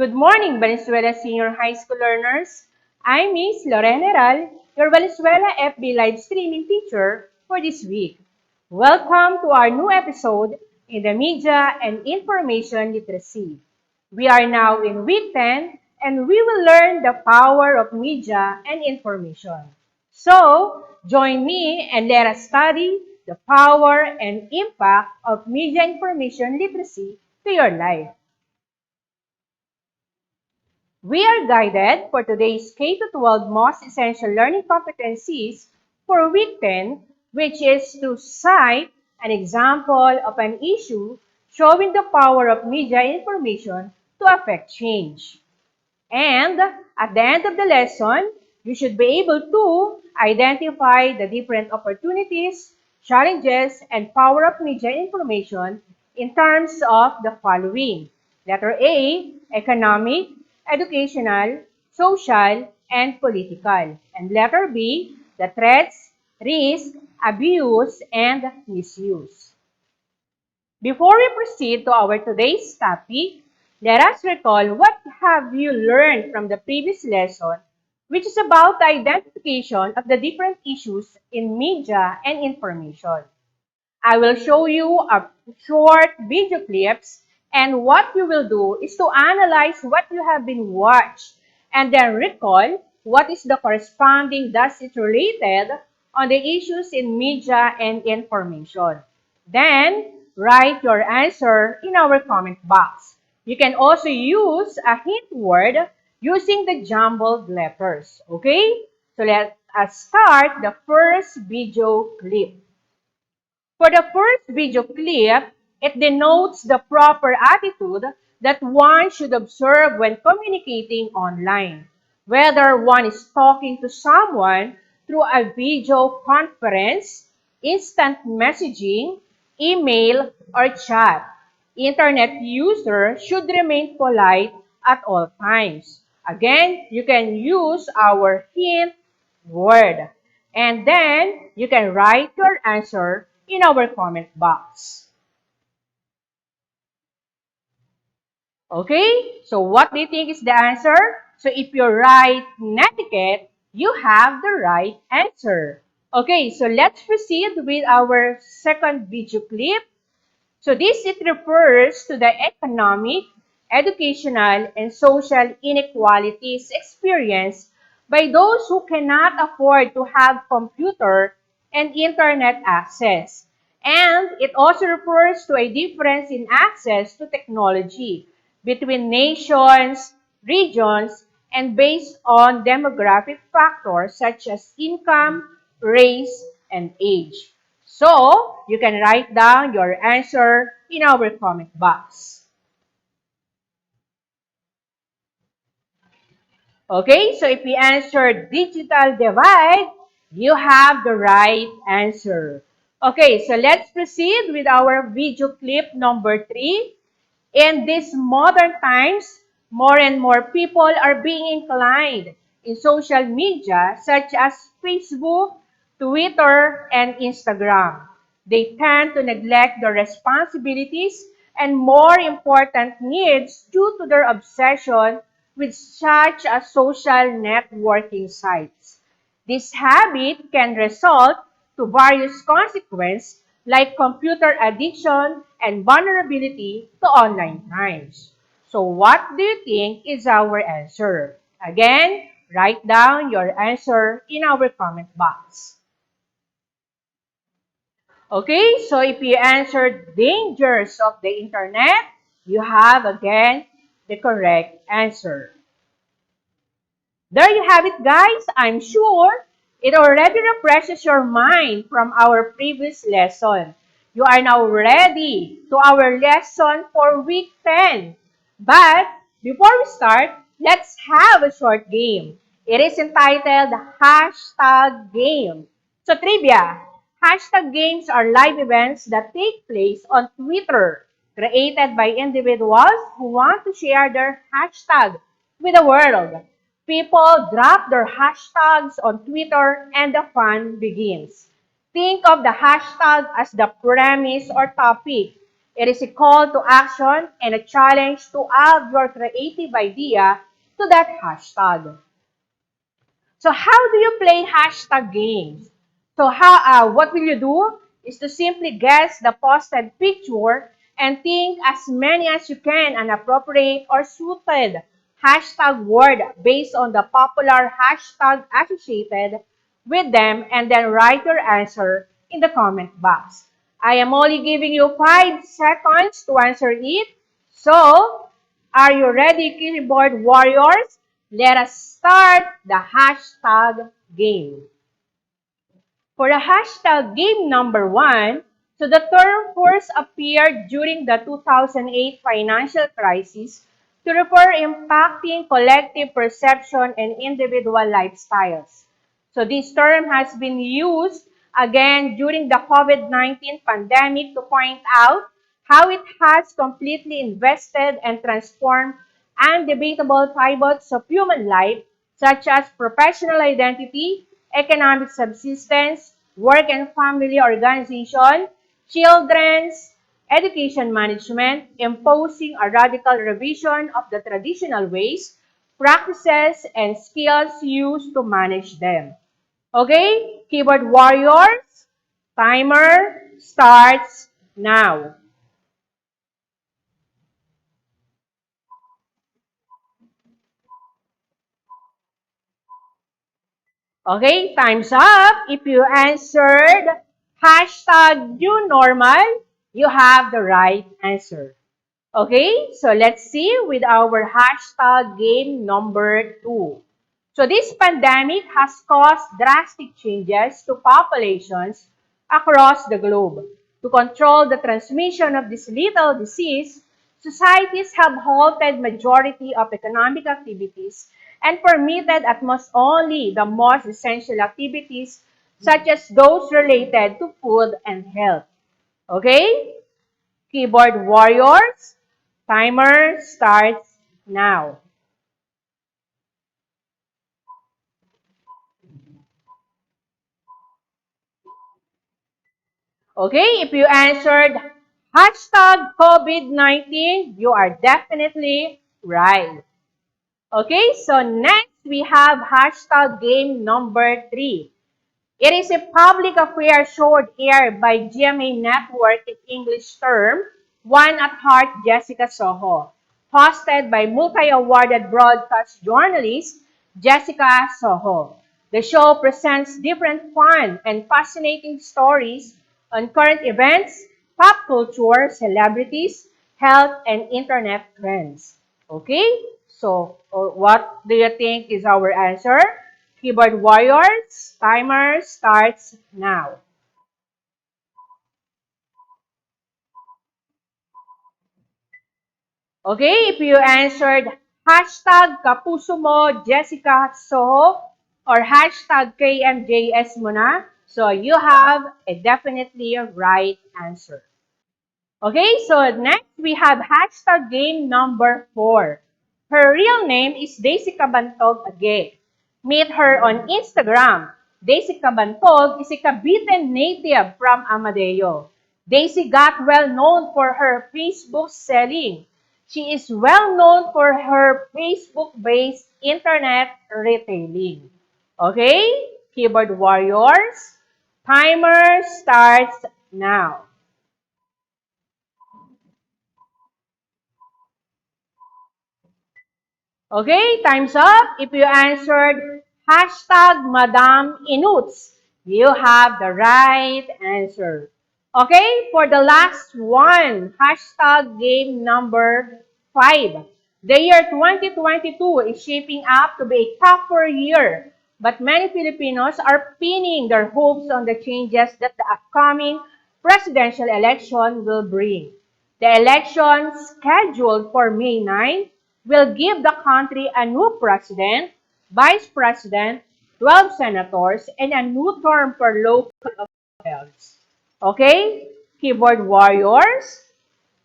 Good morning, Valenzuela Senior High School learners. I'm Miss Lorena Heral, your Valenzuela FB live streaming teacher for this week. Welcome to our new episode in the Media and Information Literacy. We are now in week 10 and we will learn the power of media and information. So, join me and let us study the power and impact of media information literacy to your life. We are guided for today's K-12 most essential learning competencies for week 10, which is to cite an example of an issue showing the power of media information to affect change. And at the end of the lesson, you should be able to identify the different opportunities, challenges, and power of media information in terms of the following. Letter A, economic, educational, social, and political. And letter B, the threats, risk, abuse, and misuse. Before we proceed to our today's topic, let us recall what have you learned from the previous lesson, which is about the identification of the different issues in media and information. I will show you a short video clips, and what you will do is to analyze what you have been watched and then recall what is the corresponding thus it's related on the issues in media and information. Then, write your answer in our comment box. You can also use a hint word using the jumbled letters. Okay? So let us start the first video clip. For the first video clip, it denotes the proper attitude that one should observe when communicating online, whether one is talking to someone through a video conference, instant messaging, email, or chat. Internet users should remain polite at all times. Again, you can use our hint word. And then you can write your answer in our comment box. Okay, so what do you think is the answer? So if you write netiquette, you have the right answer. Okay, so let's proceed with our second video clip. So it refers to the economic, educational, and social inequalities experienced by those who cannot afford to have computer and internet access. And it also refers to a difference in access to technology between nations, regions, and based on demographic factors such as income, race, and age. So, you can write down your answer in our comment box. Okay, so if we answer digital divide, you have the right answer. Okay, so let's proceed with our video clip number 3. In these modern times, more and more people are being inclined in social media such as Facebook, Twitter, and Instagram. They tend to neglect their responsibilities and more important needs due to their obsession with such as social networking sites. This habit can result to various consequences like computer addiction and vulnerability to online crimes. So what do you think is our answer? Again, write down your answer in our comment box. Okay, so if you answered dangers of the internet, you have again the correct answer. There you have it, guys. I'm sure it already refreshes your mind from our previous lesson. You are now ready to our lesson for week 10. But before we start, let's have a short game. It is entitled Hashtag Game. So trivia, hashtag games are live events that take place on Twitter, created by individuals who want to share their hashtag with the world. People drop their hashtags on Twitter and the fun begins. Think of the hashtag as the premise or topic. It is a call to action and a challenge to add your creative idea to that hashtag. So how do you play hashtag games? So what will you do is to simply guess the posted picture and think as many as you can an appropriate or suited hashtag word based on the popular hashtag associated with them and then write your answer in the comment box. I am only giving you 5 seconds to answer it. So, are you ready, keyboard warriors? Let us start the hashtag game. For the hashtag game number 1, so the term first appeared during the 2008 financial crisis to refer impacting collective perception and individual lifestyles. So this term has been used again during the COVID-19 pandemic to point out how it has completely invested and transformed undebatable pivots of human life such as professional identity, economic subsistence, work and family organization, children's education management, imposing a radical revision of the traditional ways, practices, and skills used to manage them. Okay, keyboard warriors, timer starts now. Okay, time's up. If you answered hashtag new normal, you have the right answer. Okay, so let's see with our hashtag game number 2. So this pandemic has caused drastic changes to populations across the globe. To control the transmission of this lethal disease, societies have halted majority of economic activities and permitted at most only the most essential activities such as those related to food and health. Okay? Keyboard warriors, timer starts now. Okay, if you answered hashtag COVID-19, you are definitely right. Okay, so next we have hashtag game number 3. It is a public affair showed here by GMA Network in English term, One at Heart Jessica Soho, hosted by multi-awarded broadcast journalist Jessica Soho. The show presents different fun and fascinating stories on current events, pop culture, celebrities, health, and internet trends. Okay, so what do you think is our answer? Keyboard warriors, timer starts now. Okay, if you answered hashtag kapuso mo Jessica Soho or hashtag KMJS mo na, so you have a definitely right answer. Okay, so next we have hashtag game number 4. Her real name is Daisy Cabantog again. Meet her on Instagram. Daisy Cabantog is a Cavite native from Amadeo. Daisy got well known for her Facebook selling. She is well known for her Facebook-based internet retailing. Okay, keyboard warriors, timer starts now. Okay, time's up. If you answered hashtag Madam Inuts, you have the right answer. Okay, for the last one, hashtag game number 5. The year 2022 is shaping up to be a tougher year, but many Filipinos are pinning their hopes on the changes that the upcoming presidential election will bring. The election scheduled for May 9 will give the country a new president, vice president, 12 senators, and a new term for local officials. Okay? Keyboard warriors,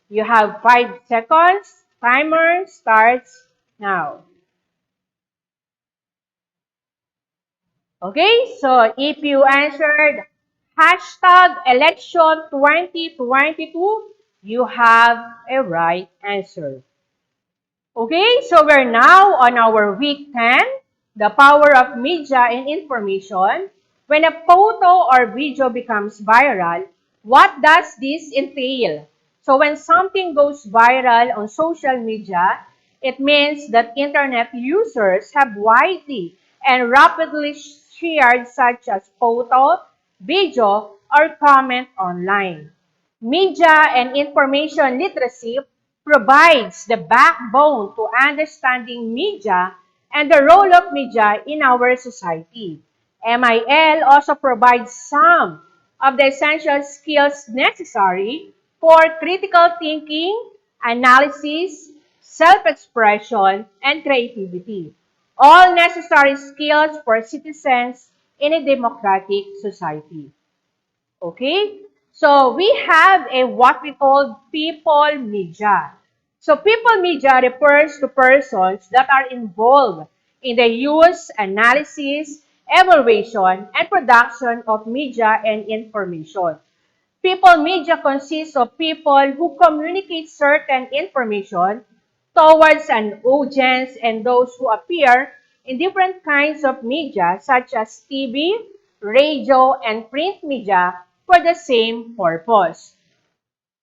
you have 5 seconds. Timer starts now. Okay? So, if you answered hashtag election 2022, You have a right answer. Okay, so we're now on our week 10, the power of media and information. When a photo or video becomes viral, what does this entail? So when something goes viral on social media, it means that internet users have widely and rapidly shared such as photo, video, or comment online. Media and information literacy provides the backbone to understanding media and the role of media in our society. MIL also provides some of the essential skills necessary for critical thinking, analysis, self-expression, and creativity. All necessary skills for citizens in a democratic society. Okay? So we have a what we call people media. So people media refers to persons that are involved in the use, analysis, evaluation, and production of media and information. People media consists of people who communicate certain information towards an audience and those who appear in different kinds of media such as TV, radio, and print media for the same purpose.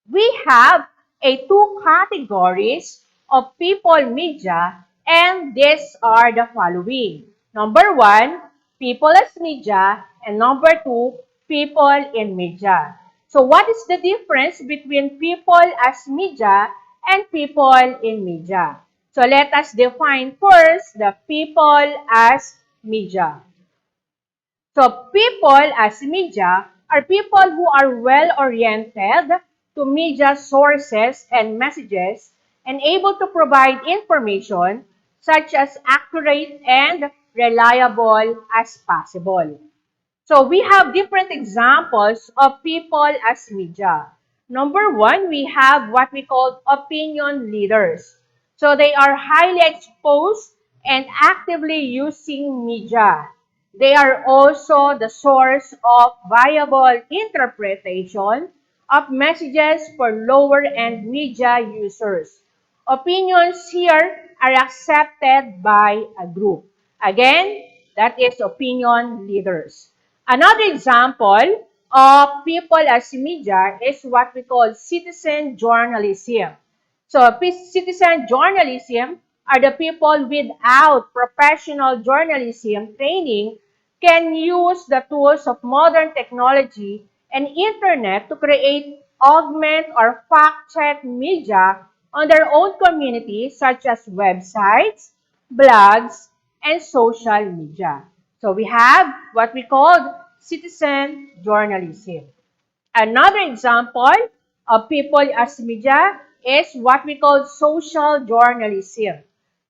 We have a two categories of people media, and these are the following. Number one, people as media, and number two, people in media. So what is the difference between people as media and people in media? So let us define first the people as media. So people as media are people who are well-oriented to media sources and messages and able to provide information such as accurate and reliable as possible. So we have different examples of people as media. Number one, we have what we call opinion leaders. So they are highly exposed and actively using media. They are also the source of viable interpretation of messages for lower-end media users. Opinions here are accepted by a group. Again, that is opinion leaders. Another example of people as media is what we call citizen journalism. So, citizen journalism are the people without professional journalism training can use the tools of modern technology and internet to create, augment, or fact-check media on their own communities such as websites, blogs, and social media. So we have what we call citizen journalism. Another example of people as media is what we call social journalism.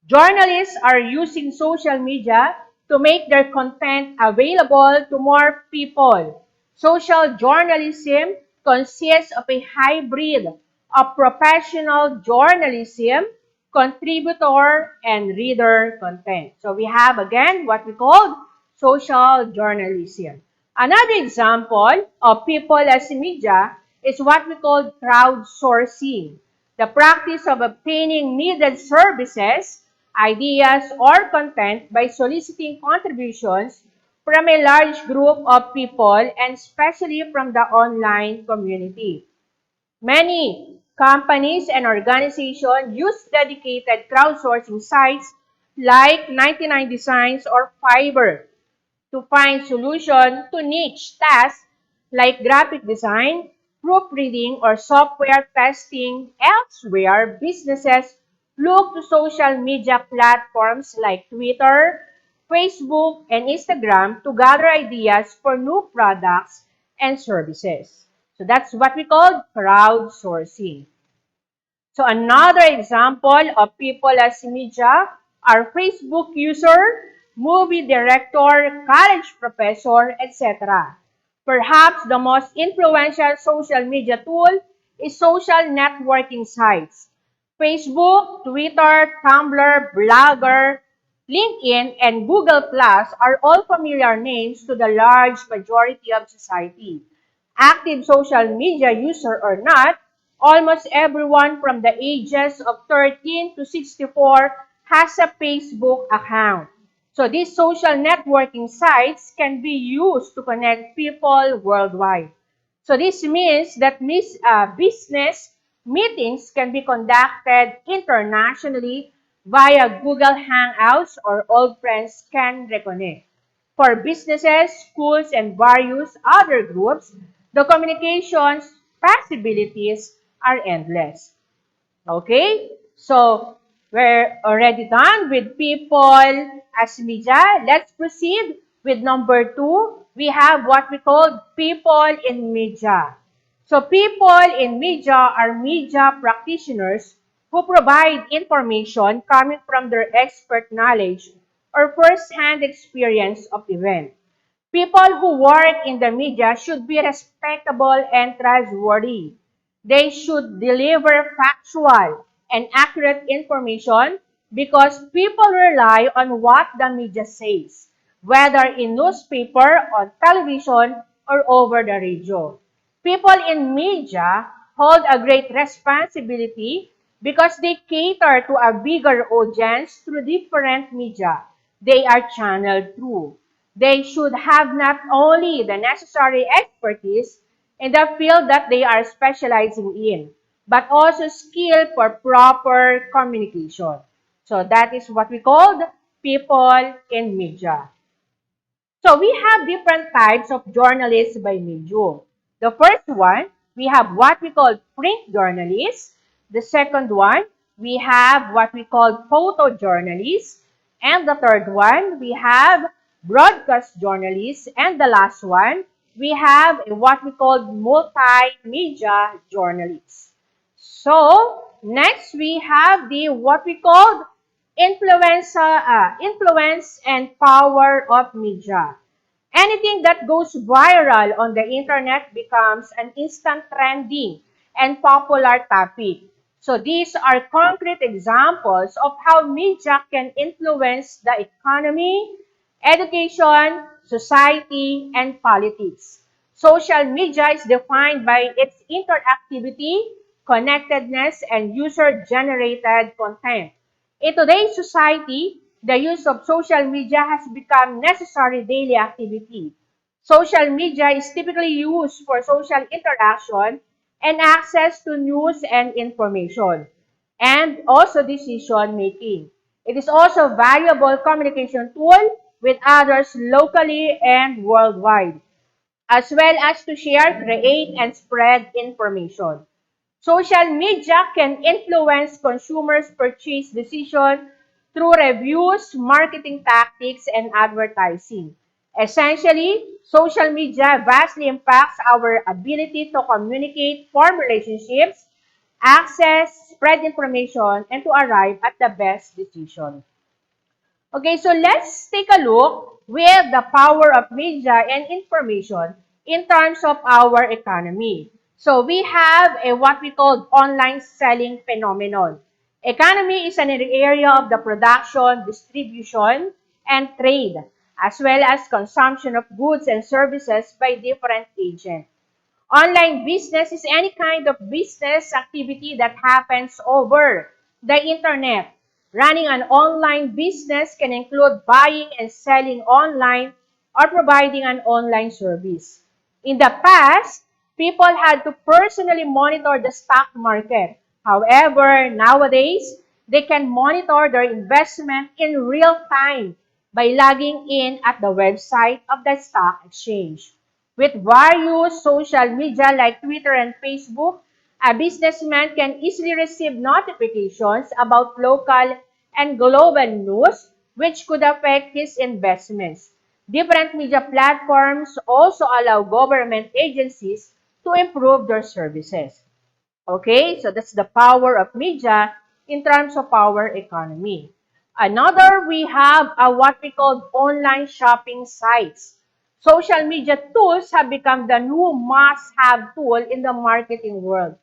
Journalists are using social media to make their content available to more people. Social journalism consists of a hybrid of professional journalism, contributor, and reader content. So we have again what we call social journalism. Another example of people as media is what we call crowdsourcing, the practice of obtaining needed services, ideas, or content by soliciting contributions from a large group of people and especially from the online community. Many companies and organizations use dedicated crowdsourcing sites like 99 Designs or Fiverr to find solutions to niche tasks like graphic design, proofreading, or software testing. Elsewhere, businesses look to social media platforms like Twitter, Facebook, and Instagram to gather ideas for new products and services. So that's what we call crowdsourcing. So another example of people as media are Facebook user, movie director, college professor, etc. Perhaps the most influential social media tool is social networking sites. Facebook, Twitter, Tumblr, Blogger, LinkedIn, and Google Plus are all familiar names to the large majority of society. Active social media user or not, Almost everyone from the ages of 13 to 64 has a Facebook account. So these social networking sites can be used to connect people worldwide. So this means that business meetings can be conducted internationally via Google Hangouts or old friends can reconnect. For businesses, schools, and various other groups, the communications possibilities are endless. Okay? So, we're already done with people as media. Let's proceed with number 2. We have what we call people in media. So, people in media are media practitioners who provide information coming from their expert knowledge or first-hand experience of event. People who work in the media should be respectable and trustworthy. They should deliver factual and accurate information because people rely on what the media says, whether in newspaper, on television, or over the radio. People in media hold a great responsibility because they cater to a bigger audience through different media they are channeled through. They should have not only the necessary expertise in the field that they are specializing in, but also skill for proper communication. So that is what we call people in media. So we have different types of journalists by medium. The first one, we have what we call print journalists. The second one, we have what we call photojournalists. And the third one, we have broadcast journalists. And the last one, we have what we call multimedia journalists. So, next we have the what we call influence and power of media. Anything that goes viral on the internet becomes an instant trending and popular topic. So these are concrete examples of how media can influence the economy, education, society, and politics. Social media is defined by its interactivity, connectedness, and user-generated content. In today's society, the use of social media has become necessary daily activity. Social media is typically used for social interaction and access to news and information, and also decision making. It is also a valuable communication tool with others locally and worldwide, as well as to share, create, and spread information. Social media can influence consumers' purchase decision through reviews, marketing tactics, and advertising. Essentially, social media vastly impacts our ability to communicate, form relationships, access, spread information, and to arrive at the best decision. Okay, so let's take a look with the power of media and information in terms of our economy. So we have a what we call online selling phenomenon. Economy is an area of the production, distribution, and trade, as well as consumption of goods and services by different agents. Online business is any kind of business activity that happens over the internet. Running an online business can include buying and selling online or providing an online service. In the past, people had to personally monitor the stock market. However, nowadays, they can monitor their investment in real time by logging in at the website of the stock exchange. With various social media like Twitter and Facebook, a businessman can easily receive notifications about local and global news which could affect his investments. Different media platforms also allow government agencies to improve their services. Okay, so that's the power of media in terms of our economy. Another, we have what we call online shopping sites. Social media tools have become the new must-have tool in the marketing world.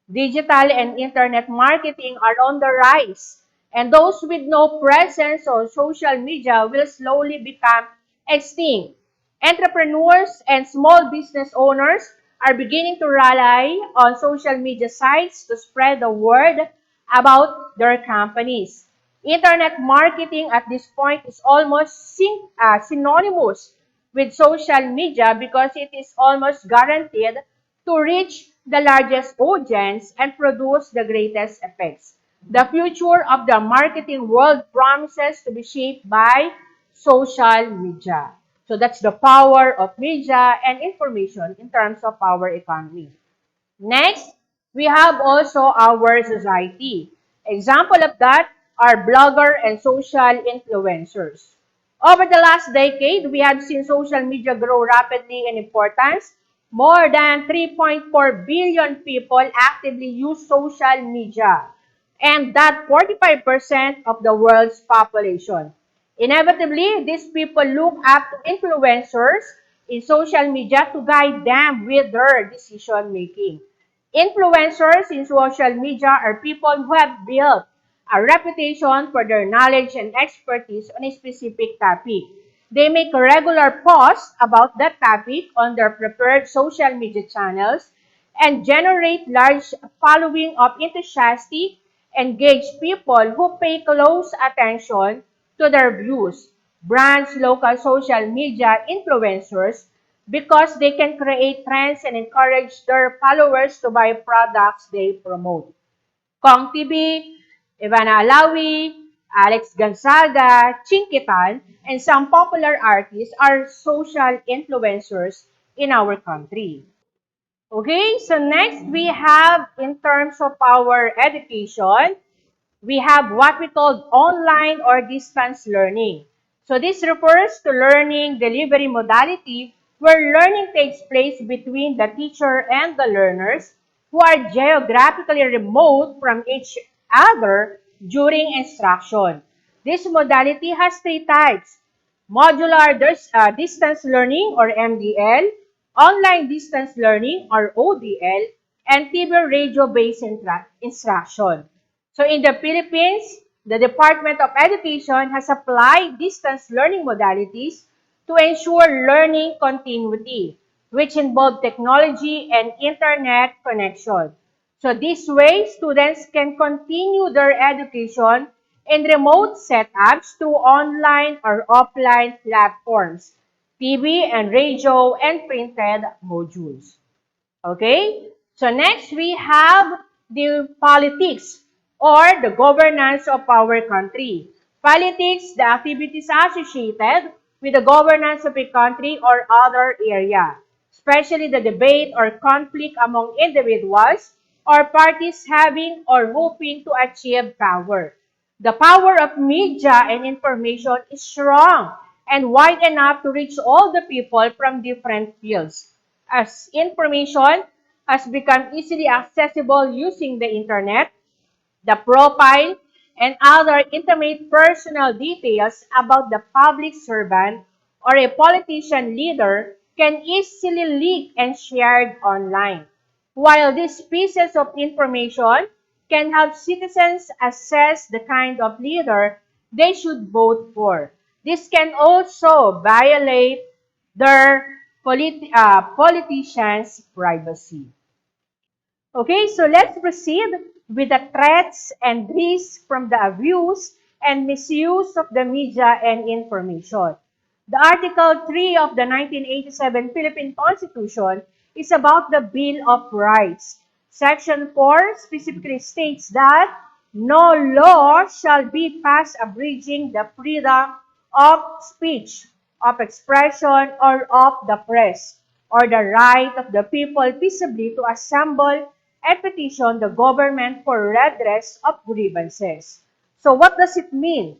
Digital and internet marketing are on the rise, and those with no presence on social media will slowly become extinct. Entrepreneurs and small business owners are beginning to rely on social media sites to spread the word about their companies. Internet marketing at this point is almost synonymous with social media because it is almost guaranteed to reach the largest audience and produce the greatest effects. The future of the marketing world promises to be shaped by social media. So that's the power of media and information in terms of our economy. Next, we have also our society. Example of that are blogger and social influencers. Over the last decade, we have seen social media grow rapidly in importance. More than 3.4 billion people actively use social media, and that 45% of the world's population. Inevitably, these people look up to influencers in social media to guide them with their decision making. Influencers in social media are people who have built a reputation for their knowledge and expertise on a specific topic. They make regular posts about that topic on their preferred social media channels and generate large following of enthusiastic, engaged people who pay close attention to their views. Brands local social media influencers because they can create trends and encourage their followers to buy products they promote. Kong TV, Ivana Alawi, Alex Gonzaga, Chinkitan, and some popular artists are social influencers in our country. Okay, so next we have in terms of our education, we have what we call online or distance learning. So this refers to learning delivery modality where learning takes place between the teacher and the learners who are geographically remote from each other during instruction. This modality has three types: modular distance learning or MDL, online distance learning or ODL, and TV radio-based instruction. So in the Philippines, the Department of Education has applied distance learning modalities to ensure learning continuity, which involve technology and internet connection. So this way, students can continue their education in remote setups through online or offline platforms, TV and radio, and printed modules. Okay? So next we have the politics or the governance of our country. Politics, the activities associated with the governance of a country or other area, especially the debate or conflict among individuals or parties having or hoping to achieve power. The power of media and information is strong and wide enough to reach all the people from different fields. As information has become easily accessible using the internet, the profile, and other intimate personal details about the public servant or a politician leader can easily leak and shared online. While these pieces of information can help citizens assess the kind of leader they should vote for, this can also violate their politicians' privacy. Okay, so let's proceed with the threats and risks from the abuse and misuse of the media and information. The Article 3 of the 1987 Philippine Constitution is about the Bill of Rights. Section 4 specifically states that no law shall be passed abridging the freedom of speech, of expression, or of the press, or the right of the people peaceably to assemble and petition the government for redress of grievances. So what does it mean?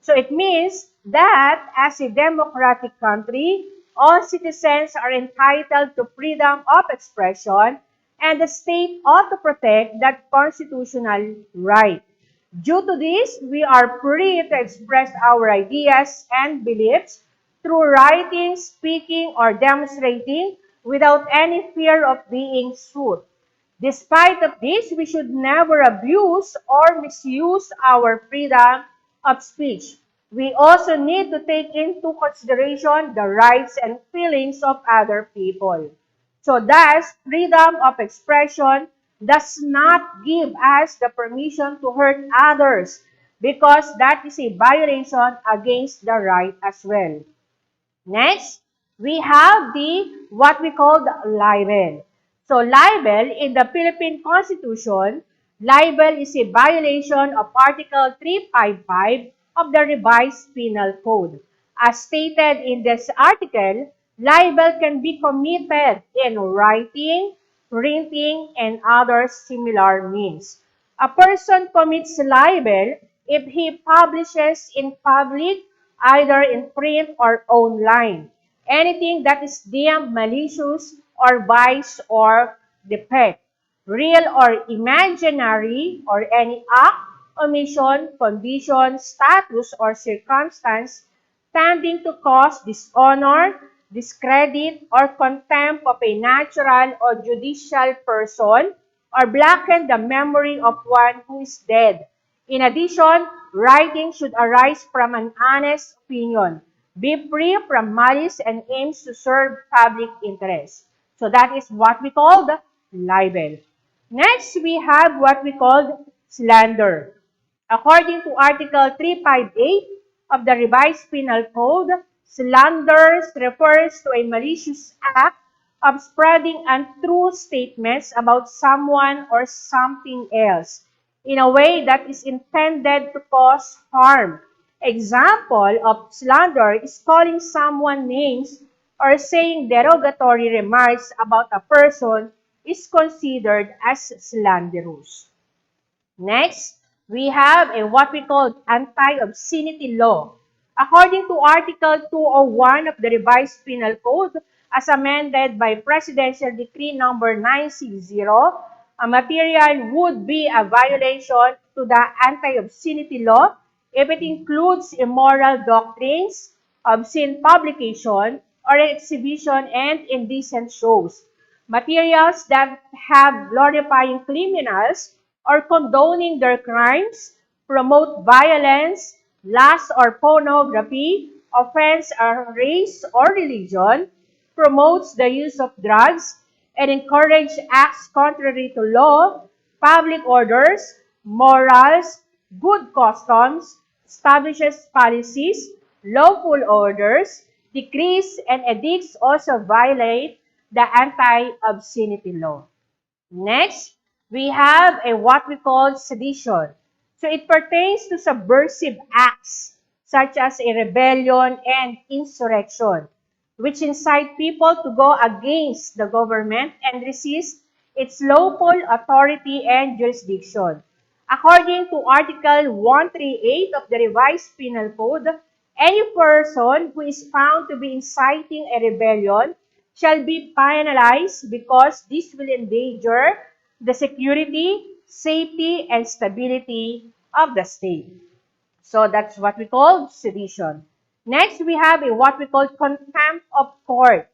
So it means that as a democratic country, all citizens are entitled to freedom of expression and the state ought to protect that constitutional right. Due to this, we are free to express our ideas and beliefs through writing, speaking, or demonstrating without any fear of being sued. Despite of this, we should never abuse or misuse our freedom of speech. We also need to take into consideration the rights and feelings of other people. So thus, freedom of expression does not give us the permission to hurt others because that is a violation against the right as well. Next, we have the what we call the libel. So libel in the Philippine Constitution, libel is a violation of Article 355 of the Revised Penal Code. As stated in this article, libel can be committed in writing, printing, and other similar means. A person commits libel if he publishes in public, either in print or online, anything that is deemed malicious or vice or defect, real or imaginary, or any act, omission, condition, status, or circumstance tending to cause dishonor, discredit, or contempt of a natural or judicial person, or blacken the memory of one who is dead. In addition, writing should arise from an honest opinion, be free from malice, and aims to serve public interest. So that is what we call the libel. Next, we have what we call slander. According to Article 358 of the Revised Penal Code, slander refers to a malicious act of spreading untrue statements about someone or something else in a way that is intended to cause harm. Example of slander is calling someone names or saying derogatory remarks about a person is considered as slanderous. Next, we have a what we call anti-obscenity law. According to Article 201 of the Revised Penal Code, as amended by Presidential Decree number 960, a material would be a violation to the anti-obscenity law if it includes immoral doctrines, obscene publication, or exhibition and indecent shows. Materials that have glorifying criminals or condoning their crimes, promote violence, lust or pornography, offense or race or religion, promotes the use of drugs, and encourage acts contrary to law, public orders, morals, good customs, establishes policies, lawful orders, decrees, and edicts also violate the anti-obscenity law. Next, we have a what we call sedition. So it pertains to subversive acts such as a rebellion and insurrection, which incite people to go against the government and resist its lawful authority and jurisdiction. According to Article 138 of the Revised Penal Code, any person who is found to be inciting a rebellion shall be penalized because this will endanger the security, safety, and stability of the state. So that's what we call sedition. Next, we have a what we call contempt of court.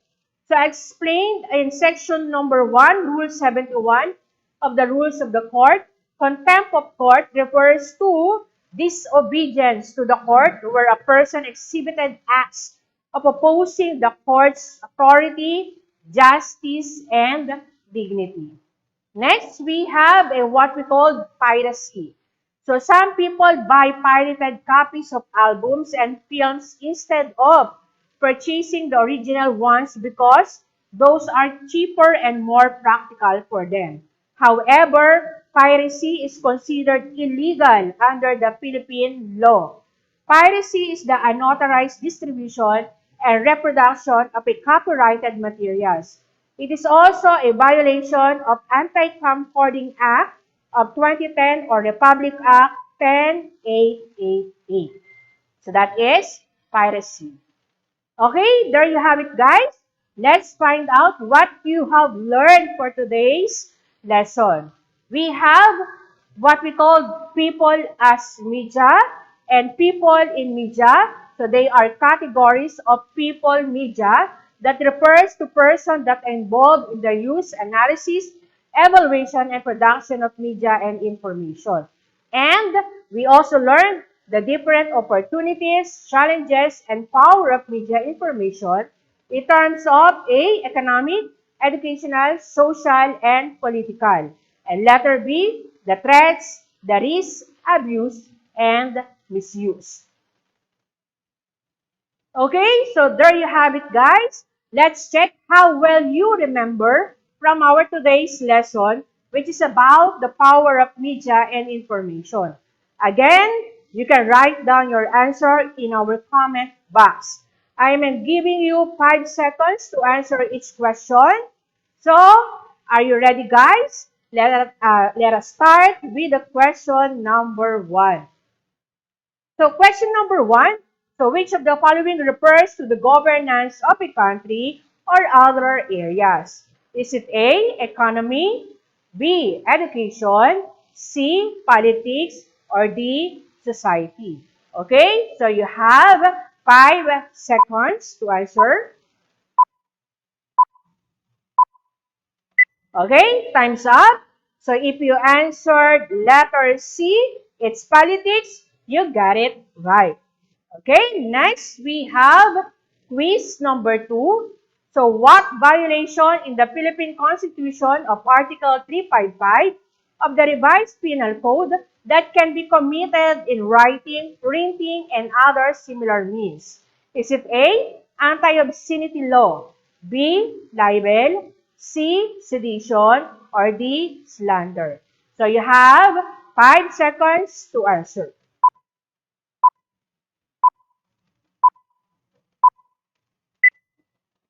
So explained in section number 1, Rule 71 of the Rules of the Court, contempt of court refers to disobedience to the court where a person exhibited acts of opposing the court's authority, justice, and dignity. Next, we have a what we call piracy. So some people buy pirated copies of albums and films instead of purchasing the original ones because those are cheaper and more practical for them. However, piracy is considered illegal under the Philippine law. Piracy is the unauthorized distribution and reproduction of a copyrighted materials. It is also a violation of Anti-Camcording Act of 2010 or Republic Act 10888. So that is piracy. Okay, there you have it, guys. Let's find out what you have learned for today's lesson. We have what we call people as media and people in media. So they are categories of people media that refers to persons that are involved in the use, analysis, evaluation, and production of media and information. And we also learned the different opportunities, challenges, and power of media information in terms of A, economic, educational, social, and political. And letter B, the threats, the risks, abuse, and misuse. Okay, so there you have it, guys. Let's check how well you remember from our today's lesson, which is about the power of media and information. Again, you can write down your answer in our comment box. I am giving you 5 seconds to answer each question. So, are you ready, guys? Let us start with the question number 1. So question number 1, so which of the following refers to the governance of a country or other areas? Is it A, economy, B, education, C, politics, or D, society? Okay, so you have 5 seconds to answer. Okay, time's up. So if you answered letter C, it's politics, you got it right. Okay, next we have quiz number 2. So what violation in the Philippine Constitution of Article 355 of the Revised Penal Code that can be committed in writing, printing, and other similar means? Is it A, anti-obscenity law, B, libel, C, sedition, or D, slander? So you have 5 seconds to answer.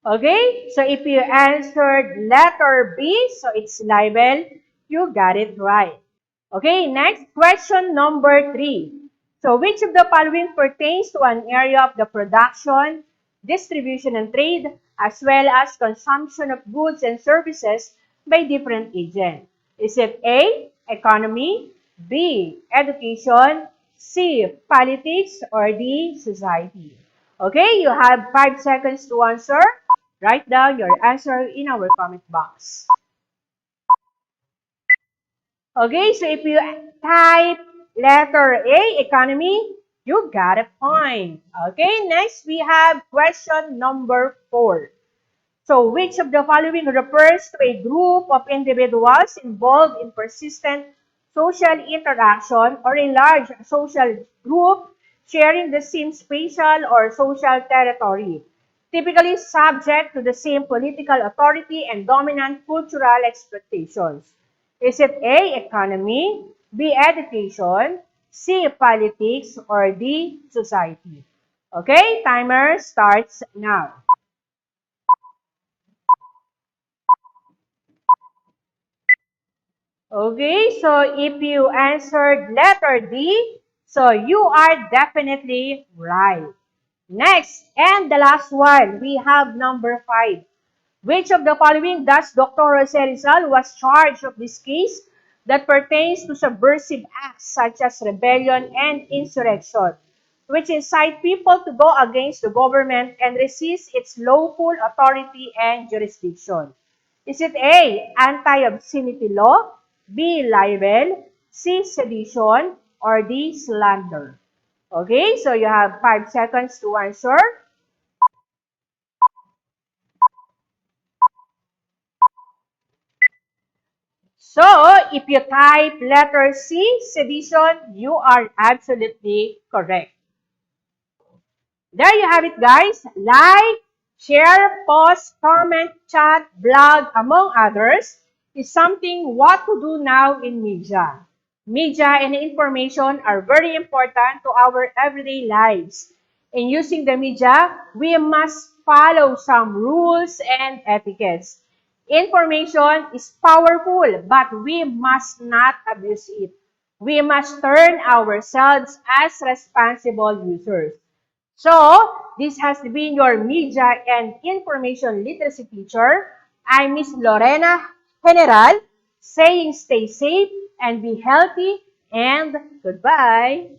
Okay, so if you answered letter B, so it's libel, you got it right. Okay, next question number 3. So which of the following pertains to an area of the production, distribution, and trade, as well as consumption of goods and services by different agents? Is it A, economy, B, education, C, politics, or D, society? Okay, you have 5 seconds to answer. Write down your answer in our comment box. Okay, so if you type letter A, economy, you got a point. Okay, next we have question number 4. So which of the following refers to a group of individuals involved in persistent social interaction or a large social group sharing the same spatial or social territory, typically subject to the same political authority and dominant cultural expectations? Is it A, economy, B, education, C, politics, or D, society? Okay, timer starts now. Okay, so if you answered letter D, so you are definitely right. Next, and the last one, we have number 5. Which of the following does Dr. Jose Rizal was charged of this case that pertains to subversive acts such as rebellion and insurrection, which incite people to go against the government and resist its lawful authority and jurisdiction? Is it A, anti-obscenity law, B, libel, C, sedition, or D, slander? Okay, so you have 5 seconds to answer. So, if you type letter C, sedition, you are absolutely correct. There you have it, guys. Like, share, post, comment, chat, blog, among others, is something what to do now in media. Media and information are very important to our everyday lives. In using the media, we must follow some rules and etiquettes. Information is powerful, but we must not abuse it. We must turn ourselves as responsible users. So, this has been your media and information literacy teacher. I'm Miss Lorena General, saying stay safe and be healthy, and goodbye.